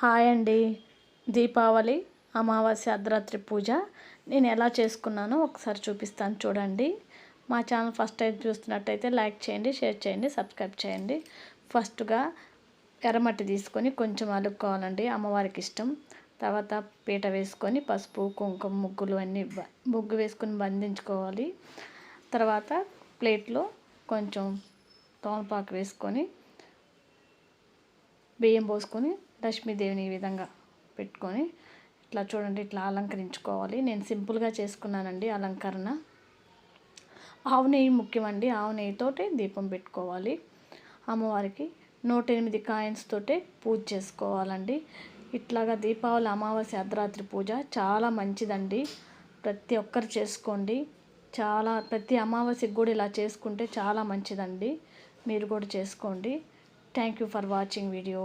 Hi అండి. దీపావళి అమావాస్య అర్ధరాత్రి పూజ నేను ఎలా చేసుకున్నానో ఒకసారి చూపిస్తాను చూడండి. మా ఛానల్ ఫస్ట్ టైం చూస్తున్నట్టయితే లైక్ చేయండి, షేర్ చేయండి, సబ్స్క్రైబ్ చేయండి. ఫస్ట్గా ఎర్రమట్టి తీసుకొని కొంచెం అలుక్కోవాలండి, అమ్మవారికి ఇష్టం. తర్వాత పీట వేసుకొని పసుపు కుంకుమ ముగ్గులు అన్నీ ముగ్గు వేసుకొని బంధించుకోవాలి. తర్వాత ప్లేట్లో కొంచెం తమలపాకు వేసుకొని బియ్యం పోసుకొని లక్ష్మీదేవిని ఈ విధంగా పెట్టుకొని ఇట్లా చూడండి, ఇట్లా అలంకరించుకోవాలి. నేను సింపుల్గా చేసుకున్నానండి అలంకరణ. ఆవు నెయ్యి ముఖ్యమండి. ఆవు నెయ్యితోటి దీపం పెట్టుకోవాలి. అమ్మవారికి 108 కాయిన్స్ తోటే పూజ చేసుకోవాలండి. ఇట్లాగా దీపావళి అమావాస్య అర్ధరాత్రి పూజ చాలా మంచిదండి. ప్రతి ఒక్కరు చేసుకోండి. ప్రతి అమావాస్యకి కూడా ఇలా చేసుకుంటే చాలా మంచిదండి. మీరు కూడా చేసుకోండి. Thank you for watching video.